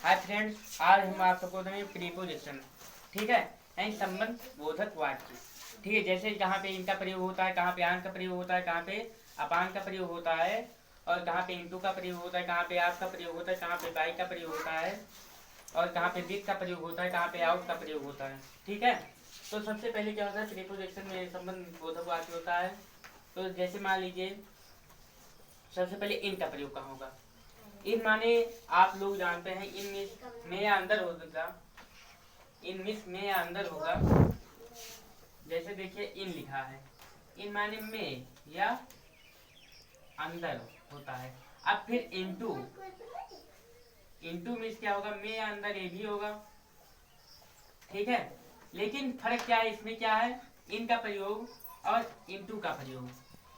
Hi friends, आज हम आप सबको देंगे प्रीपोजिशन। ठीक है, यानी संबंध बोधक वाक्य। ठीक है, जैसे कहाँ पे इनका प्रयोग होता है, कहाँ पे आन का प्रयोग होता है, कहाँ पे अपान का प्रयोग होता है, और कहाँ पे इंटू का प्रयोग होता है, कहाँ पे आप का प्रयोग होता है, कहाँ पे बाई का प्रयोग होता है, और कहाँ पे विद का प्रयोग होता है, कहाँ पे आउट का प्रयोग होता है। ठीक है, तो सबसे पहले क्या होता है, प्रीपोजिशन में संबंध बोधक वाक्य होता है। तो जैसे मान लीजिए सबसे पहले इन का प्रयोग कहाँ होगा। इन माने आप लोग जानते हैं, इन में या अंदर होगा, इन में या अंदर होगा। जैसे देखिए इन लिखा है, इन माने में या अंदर होता है। अब फिर इंटू, इंटू में क्या होगा, में या अंदर ये भी होगा। ठीक है, लेकिन फर्क क्या है, इसमें क्या है, इन का प्रयोग और इंटू का प्रयोग।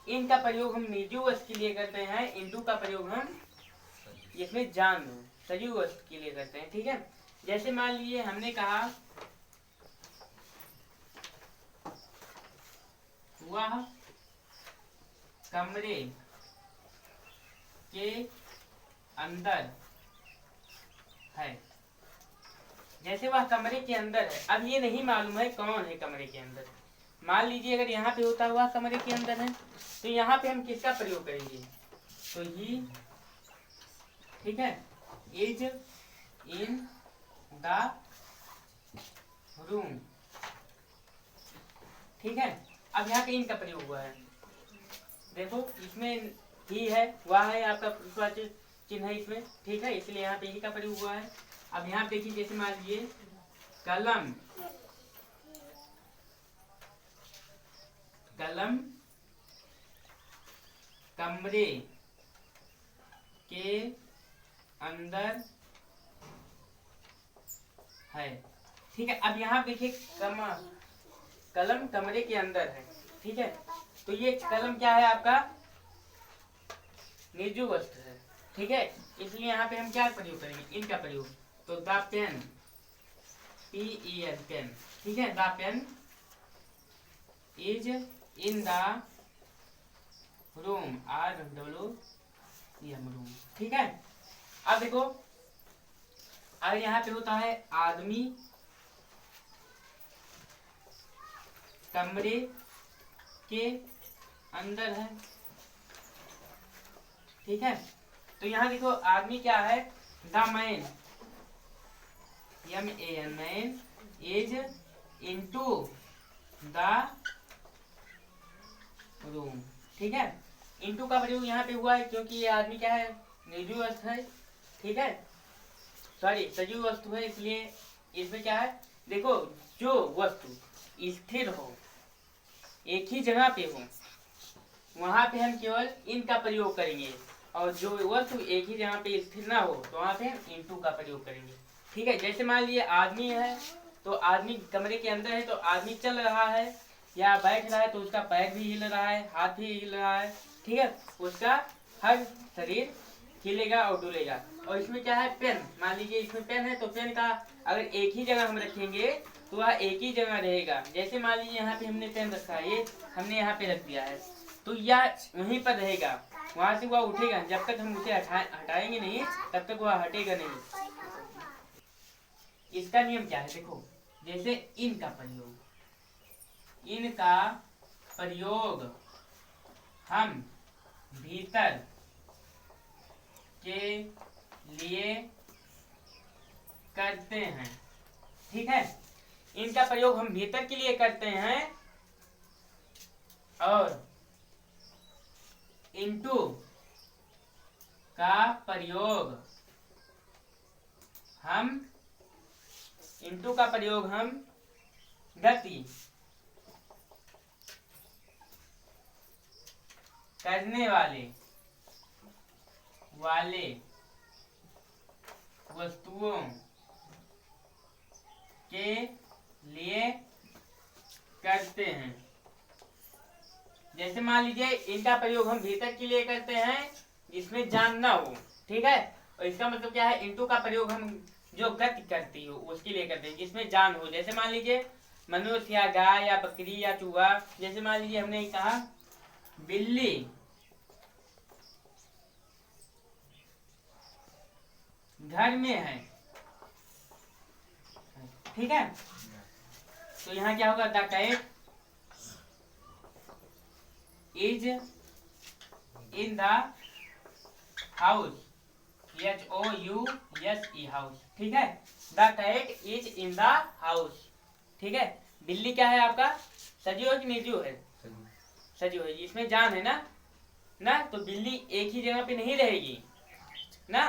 इन का प्रयोग हम निर्जीव वस्तु के लिए करते हैं, इंटू का प्रयोग हम इसमें जान लो सजीव वस्तु के लिए करते हैं। ठीक है, जैसे मान लीजिए हमने कहा वह कमरे के अंदर है। जैसे वह कमरे के अंदर है, अब ये नहीं मालूम है कौन है कमरे के अंदर। मान लीजिए अगर यहाँ पे होता हुआ कमरे के अंदर है, तो यहाँ पे हम किसका प्रयोग करेंगे, तो ही। ठीक है, इज इन द रूम। ठीक है, अब यहाँ पे इन का प्रयोग हुआ है, देखो इसमें ही है, वह है, आपका पुरुषवाचक चिन्ह है इसमें। ठीक है, इसलिए यहाँ पे ही का प्रयोग हुआ है। अब यहाँ देखिए, जैसे मान लीजिए कलम, कलम कमरे के अंदर है। ठीक है, अब यहाँ देखिए कलम कमरे के अंदर है। ठीक है, तो ये कलम क्या है, आपका निर्जीव वस्तु है। ठीक है, इसलिए यहाँ पे हम क्या प्रयोग करेंगे, इनका प्रयोग। तो द पेन, PEN पेन। ठीक है, the pen is in the room, RWM room. ठीक है, अब देखो अगर यहाँ पे होता है आदमी कमरे के अंदर है। ठीक है, तो यहाँ देखो आदमी क्या है, the man, MAN man is into the room. ठीक है, इनटू का प्रयोग यहाँ पे हुआ है क्योंकि ये आदमी क्या है, निर्जीव वस्तु है। ठीक है, सॉरी सजीव वस्तु है, इसलिए इसमें क्या है, देखो जो वस्तु स्थिर हो, एक ही जगह पे हो, वहां पे हम केवल इन का प्रयोग करेंगे, और जो वस्तु एक ही जगह पे स्थिर ना हो तो वहां पे हम इनटू का प्रयोग करेंगे। ठीक है, जैसे मान लीजिए आदमी है, तो आदमी कमरे के अंदर है, तो आदमी चल रहा है या बैठ रहा है, तो उसका पैर भी हिल रहा है, हाथ भी हिल रहा है। ठीक है, उसका हर शरीर हिलेगा और डुलेगा। और इसमें क्या है, पेन, मान लीजिए इसमें पेन है, तो पेन का अगर एक ही जगह हम रखेंगे तो वह एक ही जगह रहेगा। जैसे मान लीजिए यहाँ पे हमने पेन रखा है, ये हमने यहाँ पे रख दिया है, तो यह वहीं पर रहेगा, वहां से वह उठेगा। जब तक हम उसे हटाएंगे नहीं, तब तक वह हटेगा नहीं। इसका नियम क्या है, देखो जैसे इन का प्रयोग, इन का प्रयोग हम भीतर के लिए करते हैं। ठीक है, इनका प्रयोग हम भीतर के लिए करते हैं, और इनटू का प्रयोग हम, इनटू का प्रयोग हम गति करने वाले वस्तुओं के लिए करते हैं। जैसे मान लीजिए इनका प्रयोग हम भीतर के लिए करते हैं जिसमें जान ना हो। ठीक है, और इसका मतलब क्या है, इनटू का प्रयोग हम जो गति करती हो उसके लिए करते हैं जिसमें जान हो। जैसे मान लीजिए मनुष्य या गाय या बकरी या चूहा। जैसे मान लीजिए हमने कहा बिल्ली घर में है, ठीक है। तो यहाँ क्या होगा, the cat is in the house, HOUSE house, ठीक है। The cat is in the house, ठीक है। बिल्ली क्या है आपका, सजीव है कि निर्जीव है, सजीव है, इसमें जान है ना, तो बिल्ली एक ही जगह पे नहीं रहेगी ना,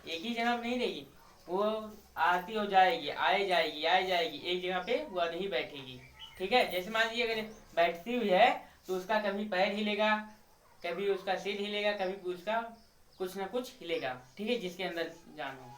एक ही जगह पे नहीं रहेगी, वो आती हो जाएगी, आए जाएगी, एक जगह पे वो नहीं बैठेगी, ठीक है। जैसे मान लीजिए अगर बैठती हुई है तो उसका कभी पैर हिलेगा, कभी उसका सिर हिलेगा, कभी उसका कुछ ना कुछ हिलेगा, ठीक है, जिसके अंदर जान हो।